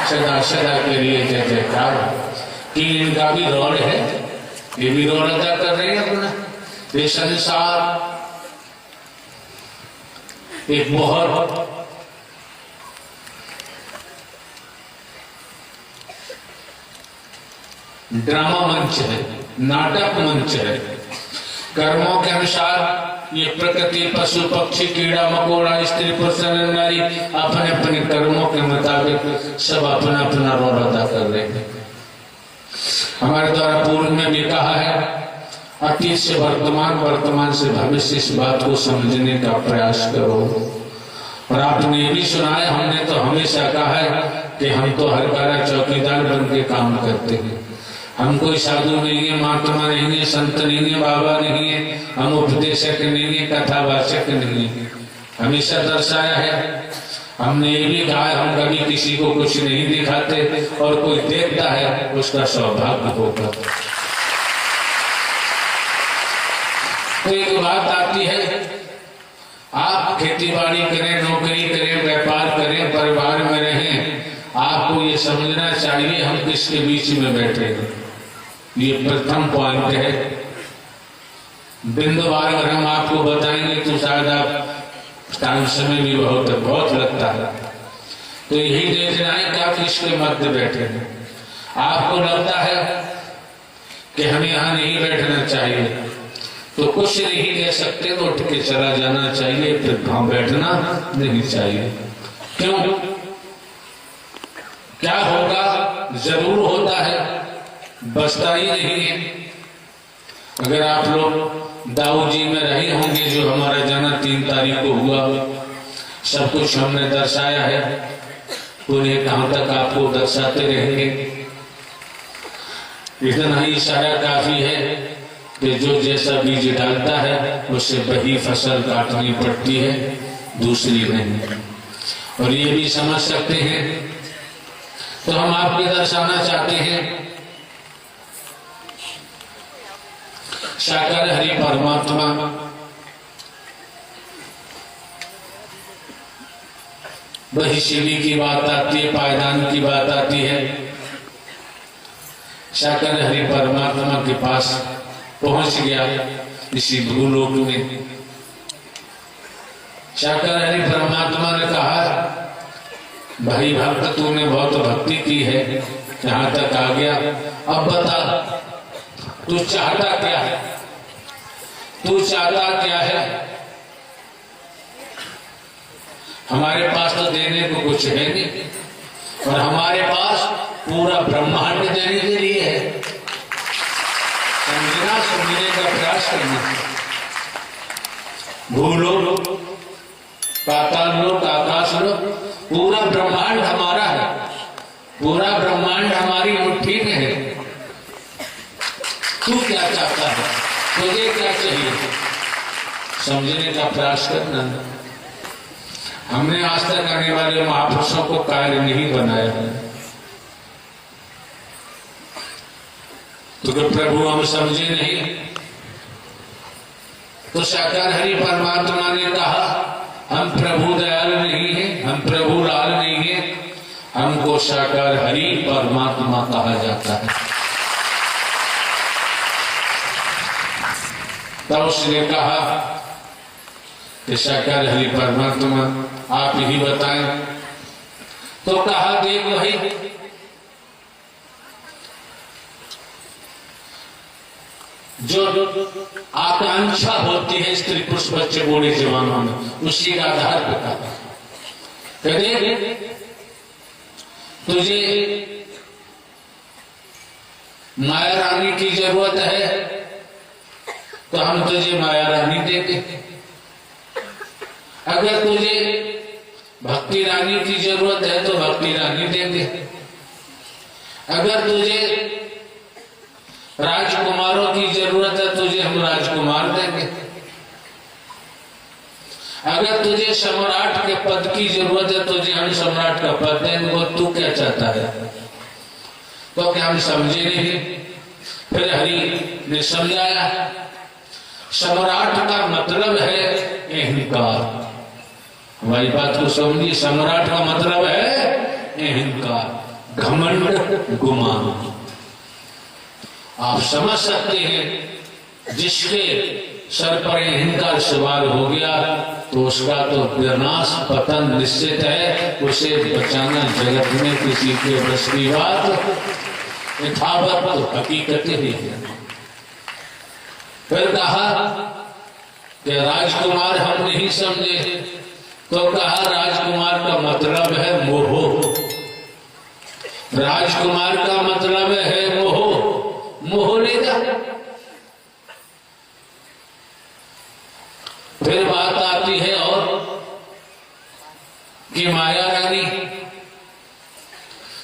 सदा सदा के लिए जय जयकार। कि इनका भी रोल है, ये भी रोल अदा कर रहे हैं अपना। ये संसार एक बहुत ड्रामा मंच है, नाटक मंच है। कर्मों के अनुसार ये प्रकृति, पशु पक्षी, कीड़ा मकोड़ा, स्त्री पुरुष नारी अपने अपने कर्मों के मुताबिक सब अपना अपना रोल अदा कर रहे हैं। हमारे द्वारा पूर्व में भी कहा है, अतीत से वर्तमान, वर्तमान से भविष्य, इस बात को समझने का प्रयास करो। और आपने ये भी सुना है, हमने तो हमेशा कहा है कि हम तो हर बार चौकीदार बन के काम करते हैं। हम कोई साधु नहीं है, महात्मा नहीं है, संत नहीं है, बाबा नहीं है, हम उपदेशक नहीं है, कथावाचक नहीं है। हमेशा दर्शाया है, हमने ये भी कहा है, हम कभी किसी को कुछ नहीं दिखाते, और कोई देखता है उसका सौभाग्य होगा। तो एक बात आती है, आप खेती बाड़ी करें, नौकरी करें, व्यापार करें, परिवार में रहें, आपको ये समझना चाहिए हम किसके बीच में बैठे हैं। ये प्रथम पॉइंट है। बिंदु बार अगर हम आपको बताएंगे तो शायद आप टाइम समय भी बहुत लगता है। तो यही देखना है कि आप किसके मध्य बैठे हैं। आपको लगता है कि हमें यहाँ नहीं बैठना चाहिए, तो कुछ नहीं कह सकते तो उठ के चला जाना चाहिए, फिर वहां बैठना नहीं चाहिए। क्यों? क्या होगा? जरूर होता है, बसता ही नहीं है। अगर आप लोग दाऊ जी में रहे होंगे, जो हमारा जन्म 3 तारीख को हुआ, सब कुछ हमने दर्शाया है, उन्हें कहां तक आपको दर्शाते रहेंगे। इतना ही इशारा काफी है कि जो जैसा बीज डालता है उससे वही फसल काटनी पड़ती है, दूसरी नहीं। और ये भी समझ सकते हैं, तो हम आपको दर्शाना चाहते हैं, साकार हरि परमात्मा वही सीढ़ी की बात आती है, पायदान की बात आती है। साकार हरि परमात्मा के पास पहुंच गया इसी भूलोक में। साकार हरि परमात्मा ने कहा, भाई भक्त तूने बहुत भक्ति की है, यहां तक आ गया, अब बता तू चाहता क्या है? तू चाहता क्या है? हमारे पास तो देने को कुछ है नहीं, और हमारे पास पूरा ब्रह्मांड देने के लिए है। समझना, समझने का प्रयास करना। भूलोक, पाताल लोक, आकाश लोक, पूरा ब्रह्मांड हमारा है, पूरा ब्रह्मांड हमारी मुट्ठी में है। तू क्या चाहता है? तुझे क्या चाहिए? समझने का प्रयास करना। हमने आज तक आने वाले महापुरुषों को कार्य नहीं बनाया है, तो प्रभु हम समझे नहीं। तो साकार हरि परमात्मा ने कहा, हम प्रभु दयाल नहीं है, हम प्रभु लाल नहीं है, हमको साकार हरि परमात्मा कहा जाता है। तब उसने कहा कि साकार हरि परमात्मा आप ही बताएं। तो कहा, देख भाई, जो आकांक्षा होती है स्त्री पुरुष बच्चे बूढ़े जवानों में, उसी का आधार पर कहा, कहते तुझे माया रानी की जरूरत है तो हम तुझे माया रानी देते। अगर तुझे भक्ति रानी की जरूरत है तो भक्ति रानी देंगे। अगर तुझे राजकुमारों की जरूरत है तुझे हम राजकुमार देंगे। अगर तुझे सम्राट के पद की जरूरत है तुझे हम सम्राट का पद देंगे। वो तू क्या चाहता है? तो क्या हम समझे नहीं? फिर हरि ने समझाया, सम्राट का मतलब है अहंकार। हमारी बात को समझिए, सम्राट का मतलब है अहंकार। घमंड, गुमान। आप समझ सकते हैं जिसके सर पर अहंकार सवार हो गया तो उसका तो विनाश, पतन निश्चित है। उसे बचाना जगत में किसी के बस की बात, यथावत तो हकीकत ही है। फिर कहा कि राजकुमार हम नहीं समझे, तो कहा राजकुमार का मतलब है मोह। राजकुमार का मतलब है मोह, मोह लेगा। फिर बात आती है और कि माया रानी,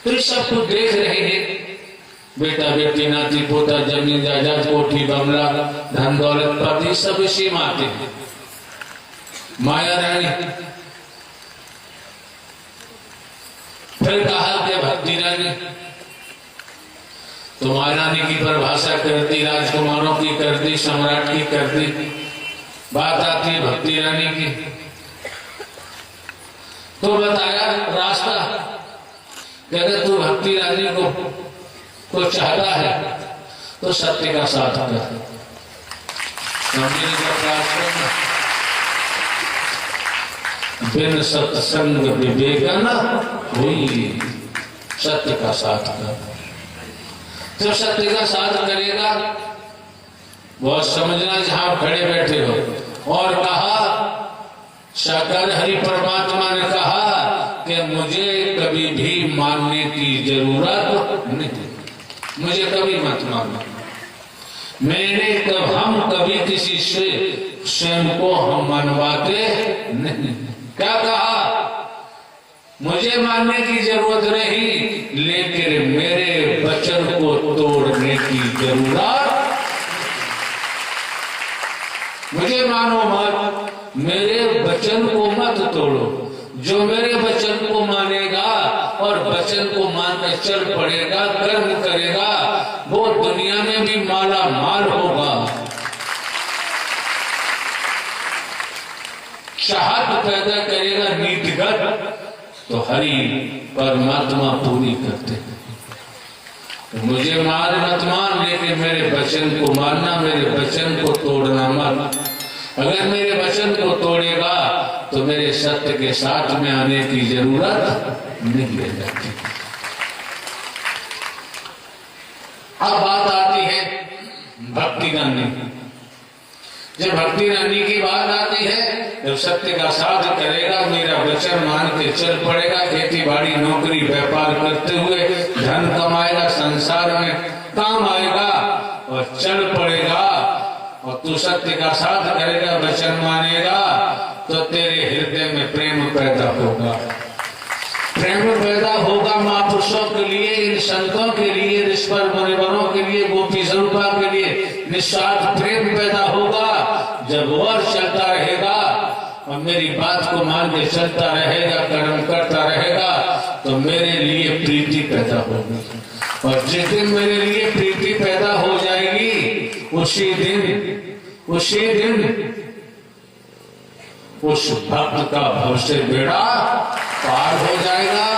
तो सब कुछ देख रहे हैं, बेटा बेटी नाती पोता जमीन जायदाद कोठी बंगला धन दौलत पति सब इसी में आते हैं। माया रानी फिर कहा कि भक्ति रानी, तो माया रानी की परिभाषा कर दी, राजकुमारों की कर दी, सम्राट की कर दी। बात आती है भक्ति रानी की, तो बताया रास्ता, कहते तू भक्ति रानी को चाहता है तो सत्य का साथ कर, समझने का प्रयास करना। बिन सत्संग विवेकन हुई, सत्य का साथ कर। जब सत्य का साथ करेगा, बहुत समझना जहां खड़े बैठे हो। और कहा साकार हरि परमात्मा ने कहा कि मुझे कभी भी मानने की जरूरत नहीं, मुझे कभी मत मानना। हम कभी किसी से स्वयं को हम मनवाते नहीं। क्या कहा? मुझे मानने की जरूरत नहीं, लेकिन मेरे वचन को तोड़ने की जरूरत। मुझे मानो मत, मेरे वचन को मत तोड़ो। जो मेरे वचन को मानेगा और वचन को मानकर चल पड़ेगा, कर्म करेगा, वो दुनिया में भी माला माल होगा। चाहत पैदा करेगा नीतिगत, तो हरि परमात्मा पूरी करते हैं। तो मुझे मार मत मान, लेकिन मेरे वचन को मानना, मेरे वचन को तोड़ना मत। अगर मेरे वचन को तोड़ेगा तो मेरे सत्य के साथ में आने की जरूरत नहीं रह जाती। अब बात आती है भक्ति रानी। जब भक्ति रानी की बात आती है, जब सत्य का साथ करेगा, मेरा वचन मान के चल पड़ेगा, खेती बाड़ी नौकरी व्यापार करते हुए धन कमाएगा, संसार में काम आएगा और चल पड़ेगा, और तू सत्य का साथ करेगा, वचन मानेगा, तो तेरे हृदय में प्रेम पैदा होगा। प्रेम पैदा होगा महापुरुषों के लिए, इन संतों के लिए, ऋषिवर मुनिवरों के लिए, गोपी स्वरूपा के लिए निस्वार्थ प्रेम पैदा होगा। जब और चलता रहेगा और मेरी बात को मान के चलता रहेगा, कर्म करता रहेगा, तो मेरे लिए प्रीति पैदा होगी। और जिस दिन मेरे लिए प्रीति पैदा हो जाएगी, उसी दिन उस भक्त का भव से बेड़ा पार हो जाएगा,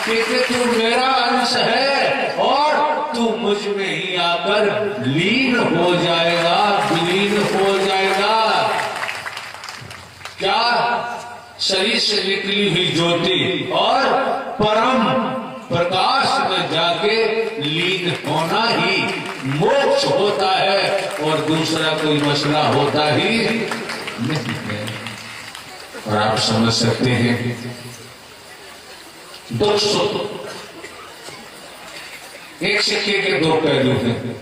क्योंकि तू मेरा अंश है और तू मुझ में ही आकर लीन हो जाएगा, विलीन हो जाएगा। क्या? शरीर से निकली हुई ज्योति और परम प्रकाश में जाके लीन होना ही मोक्ष होता है, और दूसरा कोई मसला होता ही नहीं है। और आप समझ सकते हैं दुख सुख एक सिक्के के दो पहलू हैं।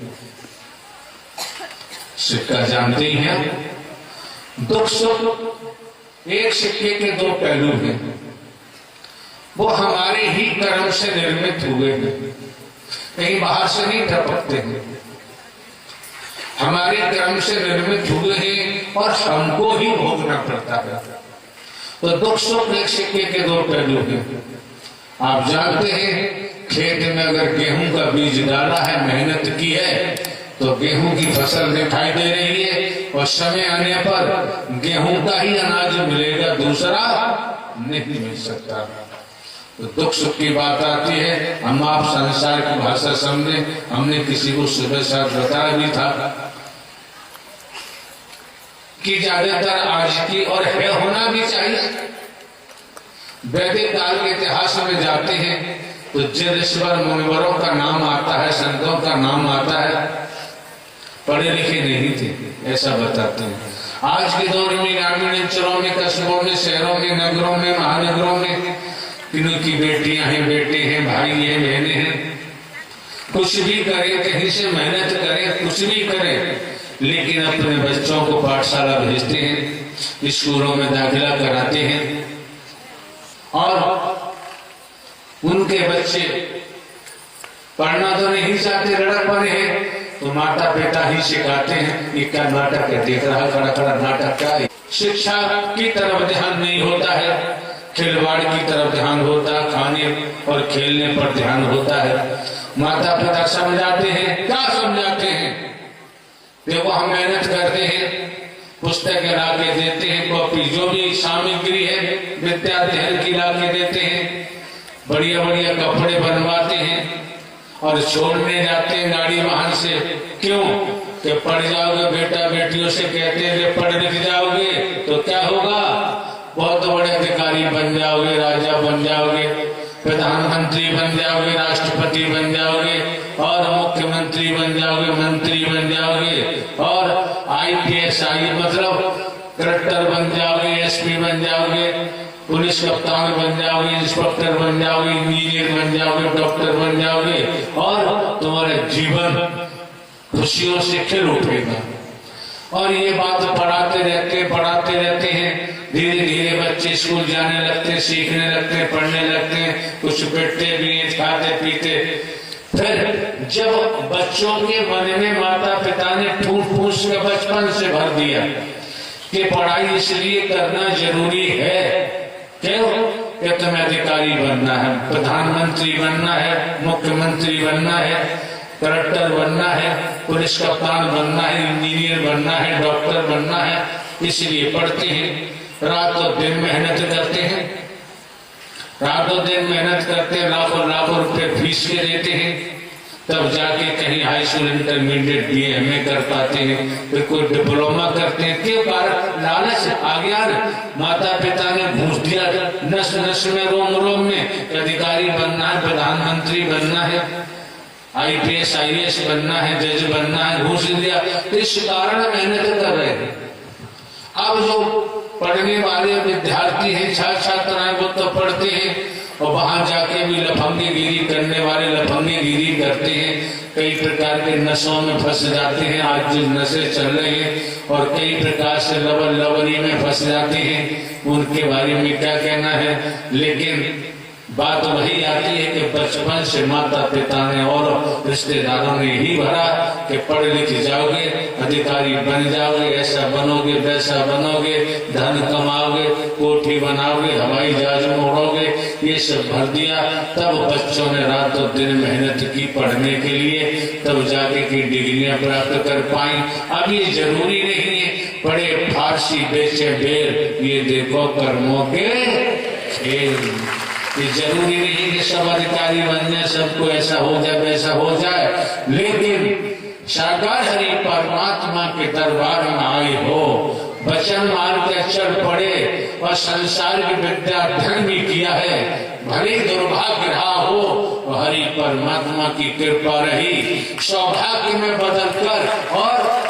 सिक्का जानते ही हैं, दुख सुख एक सिक्के के दो पहलू हैं। वो हमारे ही कर्म से निर्मित हुए हैं, कहीं बाहर से नहीं टपकते हैं, हमारे कर्म से निर्मित हुए हैं और हमको ही भोगना पड़ता है। तो दुख सुख एक सिक्के के दो पहलू हैं। आप जानते हैं, खेत में अगर गेहूं का बीज डाला है, मेहनत की है, तो गेहूं की फसल दिखाई दे रही है, और समय आने पर गेहूं का ही अनाज मिलेगा, दूसरा नहीं मिल सकता। तो दुख सुख की बात आती है। हम आप संसार की भाषा समझे, हमने किसी को सुबह साथ बताया भी था कि ज्यादातर आज की और है होना भी चाहिए। वैदिक काल के इतिहास में जाते हैं तो जिन ऋषिवर मुनिवरों का नाम आता है, संतों का नाम आता है, पढ़े लिखे नहीं थे, ऐसा बताते हैं। आज के दौर में ग्रामीण अंचलों में, कस्बों में, शहरों में, नगरों में, महानगरों में किनकी बेटियां हैं, बेटे हैं, भाई हैं, बहनें हैं, कुछ भी करें, कहीं से मेहनत करें, कुछ भी करें, लेकिन अपने बच्चों को पाठशाला भेजते हैं, स्कूलों में दाखिला कराते हैं और उनके बच्चे पढ़ना तो नहीं चाहते, लड़क पड़े हैं, तो माता पिता ही सिखाते हैं। ये क्या नाटक है, देख रहा खड़ा खड़ा नाटक क्या है। शिक्षा की तरफ ध्यान नहीं होता है, खिलवाड़ की तरफ ध्यान होता है, खाने और खेलने पर ध्यान होता है। माता पिता समझाते हैं, क्या समझाते हैं, देखो हम मेहनत करते हैं, पुस्तकें ला के देते हैं, कॉपी जो भी सामग्री है विद्यार्थी की ला के देते हैं, बढ़िया बढ़िया कपड़े बनवाते हैं और छोड़ने जाते हैं गाड़ी वाहन से। क्यों? कि पढ़ जाओगे, बेटा बेटियों से कहते हैं पढ़ लिख जाओगे तो क्या होगा, बहुत बड़े अधिकारी बन जाओगे, राजा बन जाओगे, प्रधानमंत्री बन जाओगे, राष्ट्रपति बन जाओगे और मुख्यमंत्री बन जाओगे, मंत्री बन जाओगे और IPS मतलब कलेक्टर बन जाओगे, SP बन जाओगे, पुलिस कप्तान बन जाओगे, इंस्पेक्टर बन जाओगे, इंजीनियर बन जाओगे, डॉक्टर बन जाओगे और तुम्हारा जीवन खुशियों से खिल उठेगा। और ये बात पढ़ाते रहते हैं। धीरे धीरे बच्चे स्कूल जाने लगते, सीखने लगते, पढ़ने लगते, कुछ बैठते भी हैं, खाते पीते। फिर जब बच्चों के मन में माता पिता ने ठूस के बचपन से भर दिया कि पढ़ाई इसलिए करना जरूरी है, क्यों कि तुम्हें अधिकारी बनना है, प्रधानमंत्री बनना है, मुख्यमंत्री बनना है, कलेक्टर बनना है, पुलिस कप्तान बनना है, इंजीनियर बनना है, डॉक्टर बनना है, इसलिए पढ़ते हैं, रातों दिन मेहनत करते हैं, रातों दिन मेहनत करते हैं, लाखों लाखों रुपए फीस के देते हैं, तब जाके कहीं high school, intermediate, BA, MA कर पाते हैं, फिर कोई डिप्लोमा करते हैं। क्यों? कारण लालच आ गया, माता पिता ने घूस दिया नस नस में, रोम रोम में, अधिकारी बनना है, प्रधानमंत्री बनना है, IPS IAS बनना है, जज बनना है, घूस दिया, इस कारण मेहनत कर रहे हैं। अब जो पढ़ने वाले विद्यार्थी हैं, छात्राएं, वो तो पढ़ते हैं और वहां जाके भी लफंगेगिरी करने वाले लफंगेगिरी करते हैं, कई प्रकार के नशों में फंस जाते हैं। आज जो नशे चल रहे हैं और कई प्रकार से लवरी में फंस जाते हैं, उनके बारे में क्या कहना है। लेकिन बात वही आती है कि बचपन से माता पिता ने और रिश्तेदारों ने ही भरा कि पढ़ लिख जाओगे, अधिकारी बन जाओगे, ऐसा बनोगे, वैसा बनोगे, धन कमाओगे, कोठी बनाओगे, हवाई जहाज में उड़ोगे, ये सब भर दिया। तब बच्चों ने रातों दिन मेहनत की पढ़ने के लिए, तब जाके की डिग्रियां प्राप्त कर पाई। अब ये जरूरी नहीं है पढ़े फारसी बेचे बेर, ये देखो कर्मों के खेल। ये जरूरी नहीं कि सब अधिकारी बन जाए, सबको ऐसा हो जाए, वैसा हो जाए, लेकिन साकार हरि परमात्मा के दरबार में आए हो, वचन मान के चल पड़े और संसार की विद्या अध्ययन भी किया है, भले दुर्भाग्य रहा हो तो हरि परमात्मा की कृपा रही, सौभाग्य में बदल कर और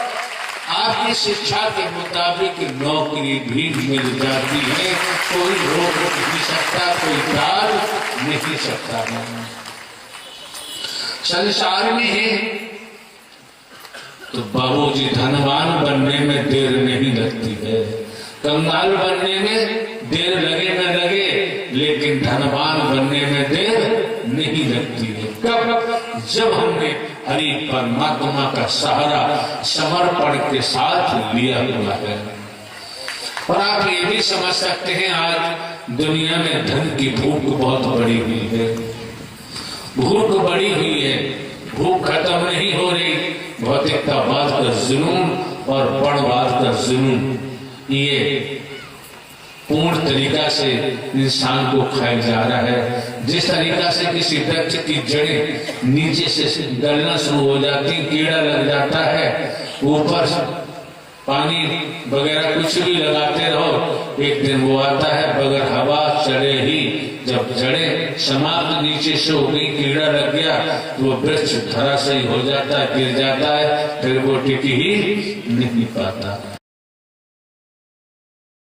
आपकी शिक्षा के मुताबिक नौकरी भी मिल जाती है। कोई रोक नहीं सकता, कोई टाल नहीं सकता। संसार में है तो बाबूजी धनवान बनने में देर नहीं लगती है, कंगाल बनने में देर लगे न लगे, लेकिन धनवान बनने में देर नहीं लगती है। कब? जब हमने हरि परमात्मा का सहारा समर्पण के साथ लिया हुआ है। और आप ये भी समझ सकते हैं, आज दुनिया में धन की भूख बहुत बढ़ी हुई है, भूख बढ़ी हुई है, भूख खत्म नहीं हो रही। भौतिकतावाद का जुनून और बड़वाद का जुनून ये पूर्ण तरीका से इंसान को खाया जा रहा है। जिस तरीका से किसी वृक्ष की जड़ें नीचे से गलना शुरू हो जाती, कीड़ा लग जाता है, ऊपर पानी वगैरह कुछ भी लगाते रहो, एक दिन वो आता है बगैर हवा चढ़े ही, जब जड़ें समाप्त नीचे से हो गई, कीड़ा लग गया, तो वो वृक्ष धराशायी हो जाता है, गिर जाता है, फिर वो टिक ही नहीं पाता।